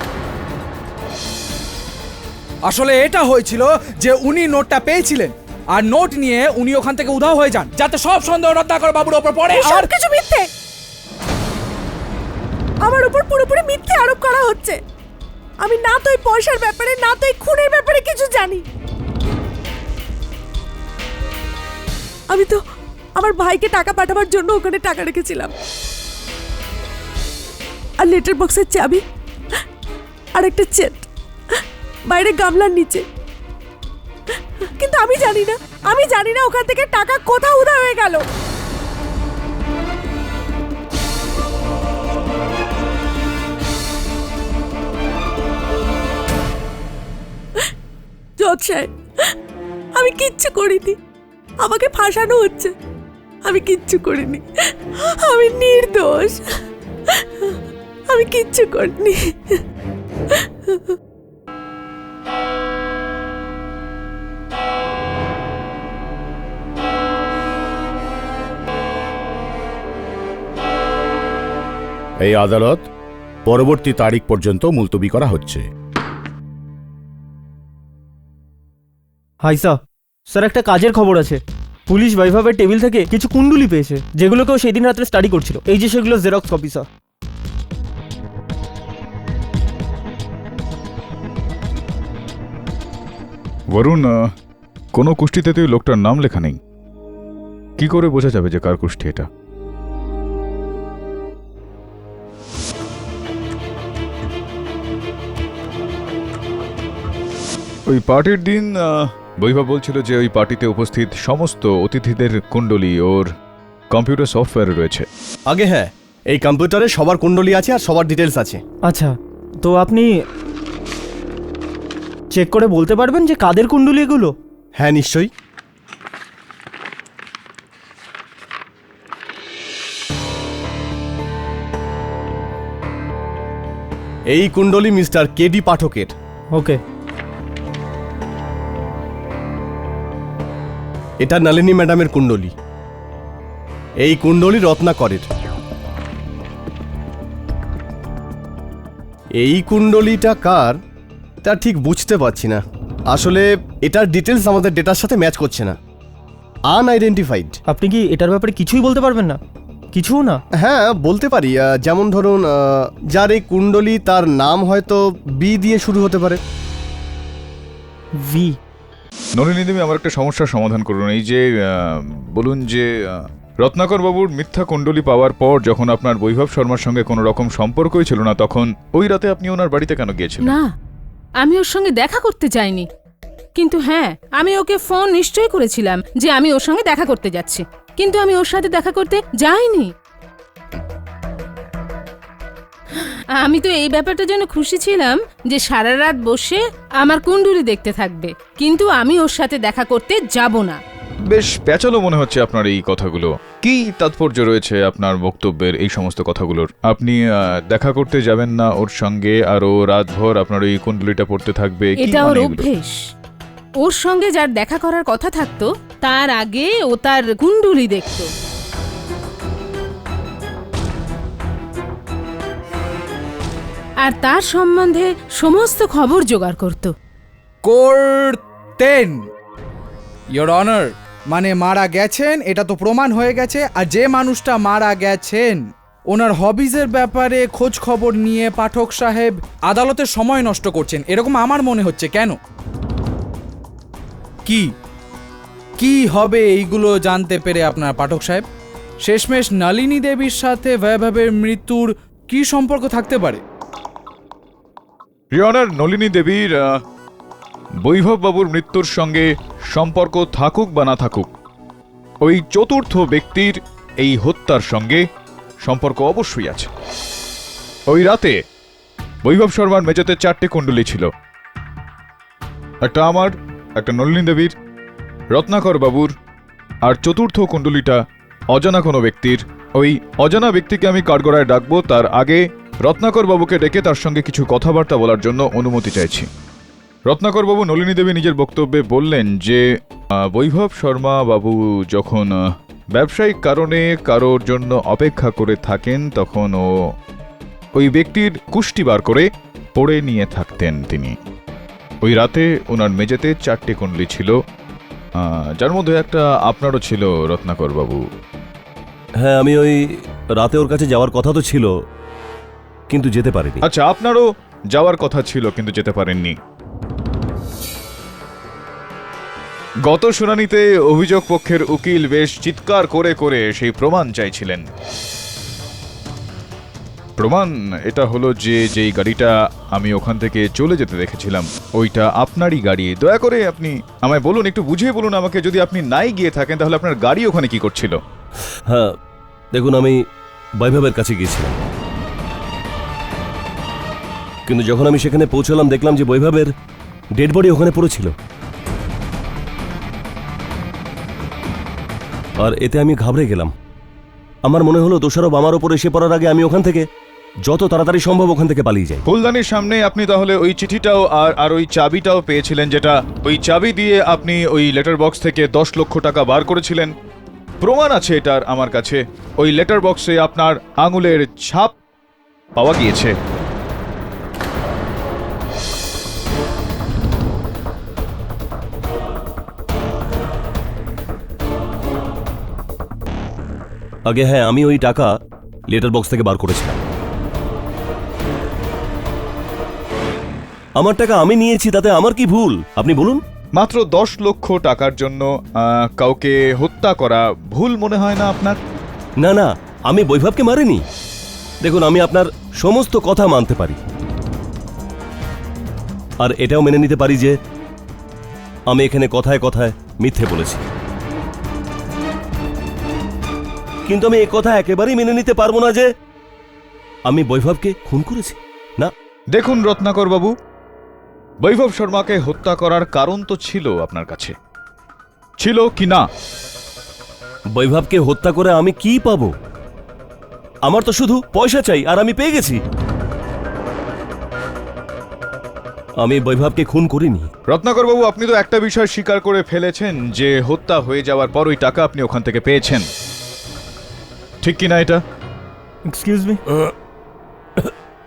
আসলে এটা হয়েছিল যে উনি নোটটা পেয়েছিলেন, আর নোট নিয়ে উনি ওখান থেকে উধাও হয়ে যান, যাতে সব সন্দেহ রত্নাকর বাবুর উপর পড়ে। আর কিছু মিথ্যে, আমার উপর পুরোপুরি মিথ্যে আরোপ করা হচ্ছে। আমি না তো এই পয়সার ব্যাপারে, না তো এই খুনের ব্যাপারে কিছু জানি। আমি তো আমার ভাইকে টাকা পাঠাবার জন্য ওখানে টাকা রেখেছিলাম, আর লেটার বক্সের চাবি আর একটা চেক বাইরে গামলার নিচে। কিন্তু আমি জানি না ওখান থেকে টাকা কোথাও উধাও হয়ে গেল। জজ সাহেব, আমি কিচ্ছু করিনি। আমাকে ফাঁসানো হচ্ছে। আমি কিচ্ছু করিনি, আমি নির্দোষ, আমি কিচ্ছু করিনি। এই আদালত পরবর্তী তারিখ পর্যন্ত মুলতবি করা হচ্ছে। হাই স্যার, একটা কাজের খবর আছে। পুলিশ বৈভবের টেবিল থেকে কিছু কুণ্ডুলি পেয়েছে, যেগুলোকেও সেদিন রাত্রে স্টাডি করছিল। এই যে সেগুলো জেরক্স কপি স্যার। বরুণ, কোনো কুষ্ঠিতে তো লোকটার নাম লেখা নেই। কি করে বোঝা যাবে যে কার কুষ্ঠি এটা? ওই পার্টির দিন বৈভব বলছিল যে ওই পার্টিতে উপস্থিত সমস্ত অতিথিদের কুণ্ডলী ওর কম্পিউটার সফটওয়্যারে রয়েছে। আগে হ্যাঁ, এই কম্পিউটারে সবার কুণ্ডলী আছে আর সবার ডিটেলস আছে। আচ্ছা, তো আপনি চেক করে বলতে পারবেন যে কাদের কুণ্ডলী এগুলো? হ্যাঁ নিশ্চয়ই। এই কুণ্ডলী মিস্টার কেডি পাঠকের। ওকে। এটা নলিনী ম্যাডামের কুণ্ডলী। এই কুণ্ডলী রত্নাকরের। এই কুণ্ডলীটা কার তা ঠিক বুঝতে পারছি না। আসলে এটার ডিটেলস আমাদের ডেটার সাথে ম্যাচ করছে না। আনআইডেন্টিফাইড। আপনি কি এটার ব্যাপারে কিছুই বলতে পারবেন না? কিছুও না? হ্যাঁ বলতে পারি। যেমন ধরুন, যার এই কুণ্ডলী তার নাম হয়তো বি দিয়ে শুরু হতে পারে। ভি। নলিনী দেবী, আমার একটা সমস্যার সমাধান করুন। এই যে বলুন যে রত্নাকর বাবুর মিথ্যা কুণ্ডলী পাওয়ার পর যখন আপনার বৈভব শর্মার সঙ্গে কোনো রকম সম্পর্কই ছিল না, তখন ওই রাতে আপনি ওনার বাড়িতে কেন গিয়েছিলেন? না, আমি ওর সঙ্গে দেখা করতে যাইনি। কিন্তু হ্যাঁ, আমি ওকে ফোন নিশ্চয়ই করেছিলাম যে আমি ওর সঙ্গে দেখা করতে যাচ্ছি, কিন্তু আমি ওর সাথে দেখা করতে যাইনি। আমি তো এই ব্যাপারটা যেন খুশি ছিলাম যে সারা রাত বসে আমার কুণ্ডলী দেখতে থাকবে, কিন্তু আমি ওর সাথে দেখা করতে যাব না। বেশ প্যাচালো মনে হচ্ছে আপনার এই কথাগুলো। কি তাৎপর্য রয়েছে আপনার বক্তব্যের এই সমস্ত কথাগুলোর? আপনি দেখা করতে যাবেন না ওর সঙ্গে, আর ও রাতভর আপনার ওই কুণ্ডলীটা পড়তে থাকবে? এটা ওর অভ্যেস। ওর সঙ্গে যার দেখা করার কথা থাকতো তার আগে ও তার কুণ্ডলী দেখতো। আর তার সম্বন্ধে সমস্ত খবর জোগাড় করত। করতেন ইয়োর অনার। মানে মারা গেছেন এটা তো প্রমাণ হয়ে গেছে, আর যে মানুষটা মারা গেছেন ওনার হবিজের ব্যাপারে খোঁজ খবর নিয়ে পাঠক সাহেব আদালতের সময় নষ্ট করছেন, এরকম আমার মনে হচ্ছে। কেন, কি হবে এইগুলো জানতে পেরে আপনার পাঠক সাহেব? শেষমেশ নলিনী দেবীর সাথে বৈভবের মৃত্যুর কি সম্পর্ক থাকতে পারে? ইয়োর অনার, নলিনী দেবীর বৈভব বাবুর মৃত্যুর সঙ্গে সম্পর্ক থাকুক বা না থাকুক, ওই চতুর্থ ব্যক্তির এই হত্যার সঙ্গে সম্পর্ক অবশ্যই আছে। ওই রাতে বৈভব শর্মার মেঝেতে 4টে কুণ্ডলী ছিল। একটা আমার, একটা নলিনী দেবীর, রত্নাকর বাবুর, আর চতুর্থ কুণ্ডলীটা অজানা কোনো ব্যক্তির। ওই অজানা ব্যক্তিকে আমি কাঠগড়ায় ডাকবো, তার আগে রত্নাকর বাবুকে ডেকে তার সঙ্গে কিছু কথাবার্তা বলার জন্য অনুমতি চাইছি। রত্নাকর বাবু, নলিনী দেবী নিজের বক্তব্যে বললেন যে বৈভব শর্মা বাবু যখন ব্যবসায়িক কারণে কারোর জন্য অপেক্ষা করে থাকেন, তখন ওই ব্যক্তির কুষ্টি বার করে পড়ে নিয়ে থাকতেন তিনি। ওই রাতে ওনার মেঝেতে 4টে কুণ্ডলী ছিল, যার মধ্যে একটা আপনারও ছিল রত্নাকর বাবু। হ্যাঁ, আমি ওই রাতে ওর কাছে যাওয়ার কথা তো ছিল, কিন্তু যেতে পারিনি। আচ্ছা, আপনারও যাওয়ার কথা ছিল কিন্তু যেতে পারেননি। গত শুনানিতে অভিযোগ পক্ষের উকিল বেশ চিৎকার করে করে সেই প্রমাণ চাইছিলেন। প্রমাণ এটা হলো যে যেই গাড়িটা আমি ওখান থেকে চলে যেতে দেখেছিলাম ওইটা আপনারই গাড়ি। দয়া করে আপনি আমায় বলুন, একটু বুঝিয়ে বলুন আমাকে, যদি আপনি নাই গিয়ে থাকেন তাহলে আপনার গাড়ি ওখানে কি করছিল? হ্যাঁ দেখুন, আমি বৈভবের কাছে গিয়েছিলাম, কিন্তু যখন আমি সেখানে পৌঁছলাম দেখলাম যে বৈভবের ডেড বডি ওখানে পড়েছিল। আর এতে আমি ঘাবড়ে গেলাম। আমার মনে হলো দোষারোপ আমার ওপর এসে পড়ার আগে আমি ওখান থেকে যত তাড়াতাড়ি সম্ভব ওখান থেকে পালিয়ে যাই। ফুলদানির সামনে আপনি তাহলে ওই চিঠিটাও আর ওই চাবিটাও পেয়েছিলেন, যেটা ওই চাবি দিয়ে আপনি ওই লেটার বক্স থেকে 10 লক্ষ টাকা বার করেছিলেন। প্রমাণ আছে এটার আমার কাছে। ওই লেটার বক্সে আপনার আঙুলের ছাপ পাওয়া গিয়েছে। আগে হ্যাঁ, আমি ওই টাকা লেটার বক্স থেকে বার করেছিলাম। আমার টাকা আমি নিয়েছি, তাতে আমার কি ভুল আপনি বলুন? মাত্র 10 লক্ষ টাকার জন্য কাউকে হত্যা করা ভুল মনে হয় না আপনার? না না, আমি বৈভবকে মারিনি। দেখুন, আমি আপনার সমস্ত কথা মানতে পারি, আর এটাও মেনে নিতে পারি যে আমি এখানে কথায় কথায় মিথ্যে বলেছি। কিন্তু আমি এই কথা একেবারেই মেনে নিতে পারবো না যে আমি বৈভবকে খুন করেছি। না দেখুন রত্নাকর বাবু, বৈভব শর্মাকে হত্যা করার কারণ তো ছিল আপনার কাছে, ছিল কি না? বৈভবকে হত্যা করে আমি কি পাবো? আমার তো শুধু পয়সা চাই, আর আমি পেয়ে গেছি। আমি বৈভবকে খুন করিনি। রত্নাকর বাবু, আপনি তো একটা বিষয় স্বীকার করে ফেলেছেন যে হত্যা হয়ে যাওয়ার পর ওই টাকা আপনি ওখান থেকে পেয়েছেন, ঠিক কি না এটা? Excuse me.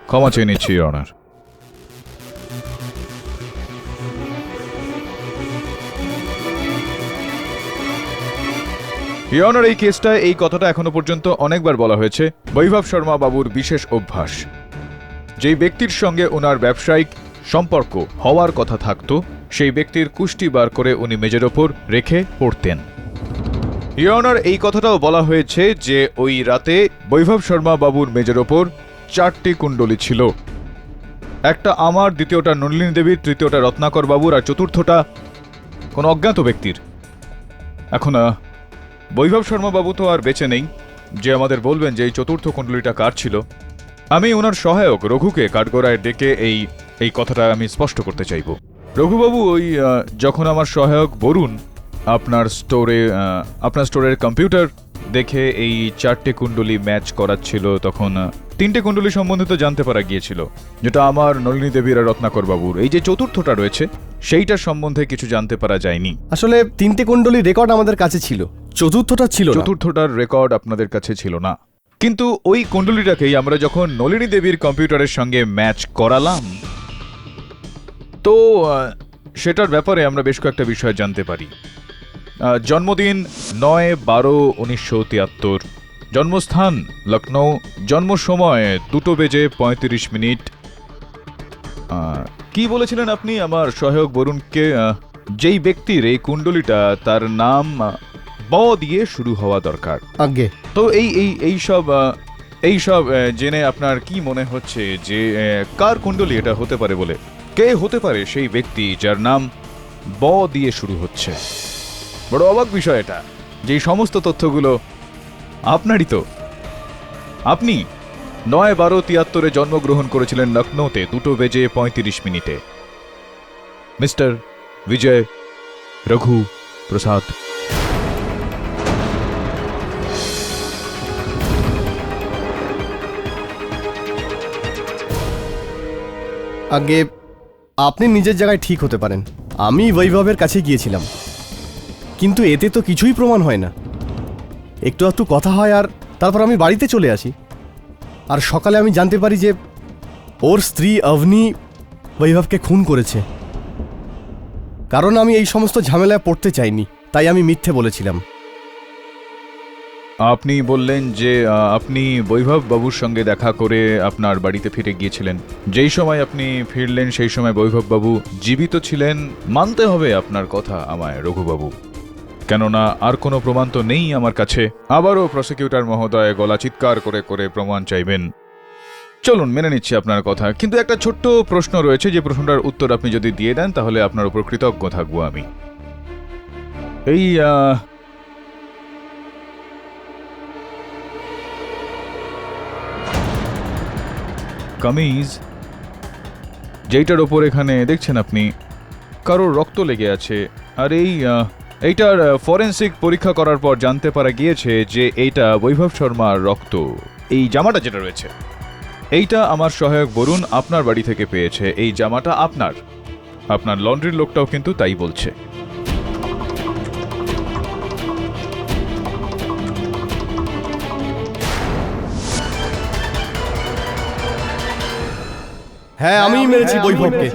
ক্ষমা চেয়ে নিচ্ছি ইওর অনার। ইওর অনার, এই কেসটায় এই কথাটা এখনো পর্যন্ত অনেকবার বলা হয়েছে। বৈভব শর্মা বাবুর বিশেষ অভ্যাস, যেই ব্যক্তির সঙ্গে ওনার ব্যবসায়িক সম্পর্ক হওয়ার কথা থাকতো সেই ব্যক্তির কুষ্টি বার করে উনি মেজের ওপর রেখে পড়তেন। ইওর অনার, এই কথাটাও বলা হয়েছে যে ওই রাতে বৈভব শর্মা বাবুর মেজের ওপর 4টি কুণ্ডলী ছিল। একটা আমার, দ্বিতীয়টা নলিনী দেবীর, তৃতীয়টা রত্নাকর বাবুর, আর চতুর্থটা কোনো অজ্ঞাত ব্যক্তির। এখন বৈভব শর্মা বাবু তো আর বেঁচে নেই যে আমাদের বলবেন যে এই চতুর্থ কুণ্ডলীটা কার ছিল। আমি ওনার সহায়ক রঘুকে কাঠগড়ায় ডেকে এই কথাটা আমি স্পষ্ট করতে চাইব। রঘুবাবু, ওই যখন আমার সহায়ক বরুণ আপনার স্টোরের কম্পিউটার দেখে এই 4টে কুণ্ডলী ম্যাচ করাচ্ছিল, তখন 3টে কুণ্ডলী সম্বন্ধে তো জানতে পারা গিয়েছিল, যেটা আমার, নলিনী দেবীর আর রত্নাকর বাবুর। এই যে চতুর্থটা রয়েছে সেইটার সম্বন্ধে কিছু জানতে পারা যায়নি। আসলে 3টে কুণ্ডলীর রেকর্ড আমাদের কাছে ছিল, চতুর্থটা ছিল না। চতুর্থটার রেকর্ড আপনাদের কাছে ছিল না, কিন্তু ওই কুণ্ডলীটাকেই আমরা যখন নলিনী দেবীর কম্পিউটারের সঙ্গে ম্যাচ করালাম, তো সেটার ব্যাপারে আমরা বেশ কয়েকটা বিষয় জানতে পারি। জন্মদিন 9/12/1973, জন্মস্থান লখনৌ, জন্ম সময় 2:35 কি বলেছিলেন আপনি আমার সহায়ক বরুণকে? যেই ব্যক্তির এই কুণ্ডলীটা, তার নাম ব দিয়ে শুরু হওয়া দরকার। আগে তো এই সব জেনে আপনার কি মনে হচ্ছে যে কার কুণ্ডলী এটা হতে পারে বলে? কে হতে পারে সেই ব্যক্তি যার নাম ব দিয়ে শুরু হচ্ছে? বড় অবাক বিষয় এটা, যে সমস্ত তথ্যগুলো আপনারই তো। আপনি 9/12/73 জন্মগ্রহণ করেছিলেন লখনৌতে 2:35 মিস্টার বিজয় রঘু প্রসাদ। আগে আপনি নিজের জায়গায় ঠিক হতে পারেন, আমি বৈভবের কাছে গিয়েছিলাম, কিন্তু এতে তো কিছুই প্রমাণ হয় না। একটু একটু কথা হয় আর তারপর আমি বাড়িতে চলে আসি, আর সকালে আমি জানতে পারি যে ওর স্ত্রী অভনি বৈভবকে খুন করেছে। কারণ আমি এই সমস্ত ঝামেলায় পড়তে চাইনি, তাই আমি মিথ্যে বলেছিলাম। আপনি বললেন যে আপনি বৈভব বাবুর সঙ্গে দেখা করে আপনার বাড়িতে ফিরে গিয়েছিলেন। যেই সময় আপনি ফিরলেন সেই সময় বৈভব বাবু জীবিত ছিলেন। মানতে হবে আপনার কথা আমায় রঘুবাবু, কেননা আর কোনো প্রমাণ তো নেই আমার কাছে। আবারও প্রসিকিউটর মহোদয় গলা চিৎকার করে করে প্রমাণ চাইবেন। চলুন, মেনে নিচ্ছি আপনার কথা, কিন্তু একটা ছোট্ট প্রশ্ন রয়েছে, যে প্রশ্নটার উত্তর আপনি যদি দিয়ে দেন তাহলে আপনার উপর কৃতজ্ঞ থাকবো আমি। এই কামিজ যেইটার ওপর এখানে দেখছেন আপনি, কারোর রক্ত লেগে আছে, আর এইটার ফরেন্সিক পরীক্ষা করার পর জানতে পারা গিয়েছে যে এইটা বৈভব শর্মার রক্ত। এই জামাটা যেটা রয়েছে এইটা আমার সহায়ক বরুণ আপনার বাড়ি থেকে পেয়েছে। এই জামাটা আপনার, আপনার লন্ড্রির লোকটাও কিন্তু তাই বলছে। হ্যাঁ আমিই মেরেছি বৈভবকে।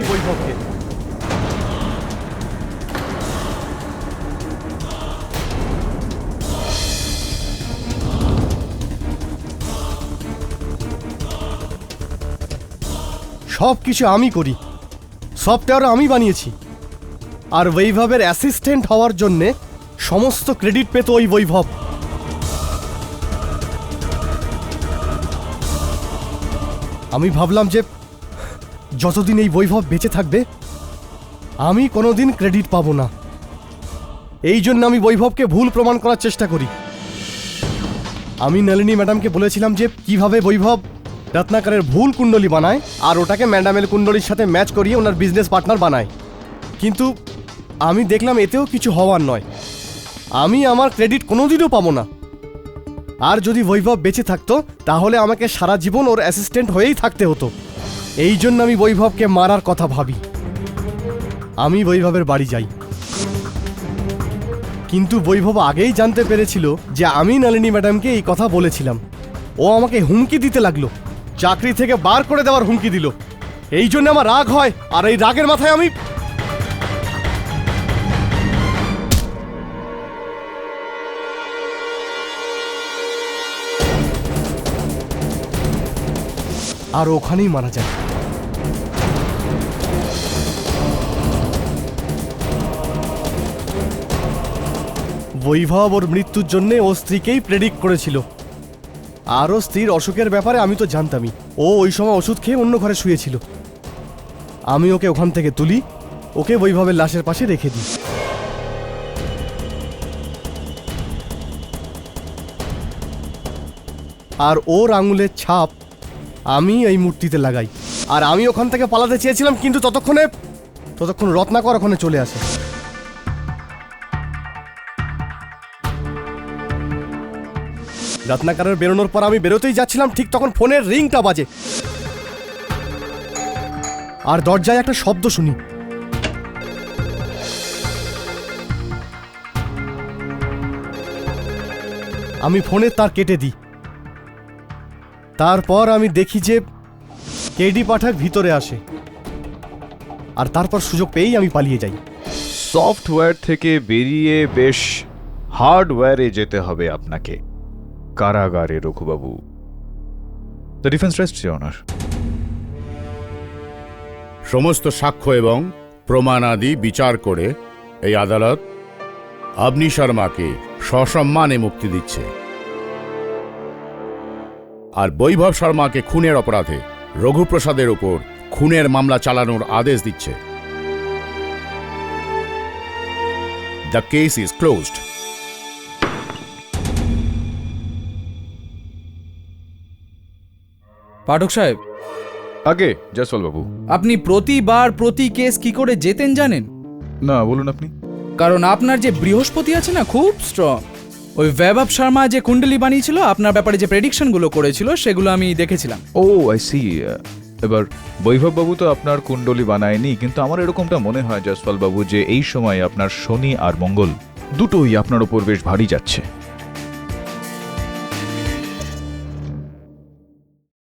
সব কিছু আমি করি, সফটওয়্যার আমি বানিয়েছি। আর বৈভবের অ্যাসিস্ট্যান্ট হওয়ার জন্যে সমস্ত ক্রেডিট পেত ওই বৈভব। আমি ভাবলাম যে যতদিন এই বৈভব বেঁচে থাকবে আমি কোনোদিন ক্রেডিট পাবো না। এই জন্য আমি বৈভবকে ভুল প্রমাণ করার চেষ্টা করি। আমি নলিনী ম্যাডামকে বলেছিলাম যে কিভাবে বৈভব রত্নাকরের ভুল কুণ্ডলী বানায় আর ওটাকে ম্যাডামের কুণ্ডলীর সাথে ম্যাচ করিয়ে ওনার বিজনেস পার্টনার বানায়। কিন্তু আমি দেখলাম এতেও কিছু হওয়ার নয়। আমি আমার ক্রেডিট কোনোদিনও পাবো না। আর যদি বৈভব বেঁচে থাকতো তাহলে আমাকে সারা জীবন ওর অ্যাসিস্ট্যান্ট হয়েই থাকতে হতো। এই জন্য আমি বৈভবকে মারার কথা ভাবি। আমি বৈভবের বাড়ি যাই, কিন্তু বৈভব আগেই জানতে পেরেছিল যে আমি নলিনী ম্যাডামকে এই কথা বলেছিলাম। ও আমাকে হুমকি দিতে লাগলো, চাকরি থেকে বার করে দেওয়ার হুমকি দিল। এই জন্য আমার রাগ হয়, আর এই রাগের মাথায় আমি আর ওখানেই মারা যায়। বৈভব ওর মৃত্যুর জন্য ও স্ত্রীকেই প্রেডিক্ট করেছিল। আর ও স্ত্রীর অসুখের ব্যাপারে আমি তো জানতামই। ও ওই সময় ওষুধ খেয়ে অন্য ঘরে শুয়েছিল। আমি ওকে ওখান থেকে তুলি, ওকে বৈভবের লাশের পাশে রেখে দিই। আর ওর আঙুলের ছাপ আমি এই মূর্তিতে লাগাই। আর আমি ওখান থেকে পালাতে চেয়েছিলাম, কিন্তু ততক্ষণ রত্নাকর ওখানে চলে আসে। রত্নাকরের বেরোনোর পর আমি বেরোতেই যাচ্ছিলাম, ঠিক তখন ফোনের রিংটা বাজে আর দরজায় একটা শব্দ শুনি। আমি ফোনের তার কেটে দিই। তারপর আমি দেখি যে কেডি পাঠক ভিতরে আসে, আর তারপর সুযোগ পেয়েই আমি পালিয়ে যাই। সফটওয়্যার থেকে বেরিয়ে বেশ হার্ডওয়্যারে যেতে হবে আপনাকে, কারাগারে। Raghubabu, the defence rests your honour. সমস্ত সাক্ষ্য এবং প্রমাণাদি বিচার করে এই আদালত অবনী শর্মাকে সসম্মানে মুক্তি দিচ্ছে আর বৈভব শর্মাকে খুনের অপরাধে রঘুপ্রসাদের উপর খুনের মামলা চালানোর আদেশ দিচ্ছে। The case is closed. Pathak sahib, আগে জয়সওয়াল বাবু। আপনি প্রতিবার প্রতি কেস কি করে জেতেন জানেন? না, বলুন আপনি। কারণ আপনার যে বৃহস্পতি আছে না, খুব স্ট্রং। ওই বৈভব শর্মা যে কুণ্ডলী বানিয়েছিল, আপনার ব্যাপারে যে প্রেডিকশনগুলো করেছিল সেগুলো আমি দেখেছিলাম। ও আই সি। এবার বৈভব বাবু তো আপনার কুণ্ডলী বানায়নি, কিন্তু আমার এরকমটা মনে হয় জয়সওয়াল বাবু যে এই সময় আপনার শনি আর মঙ্গল দুটোই আপনার উপর বেশ ভারী যাচ্ছে।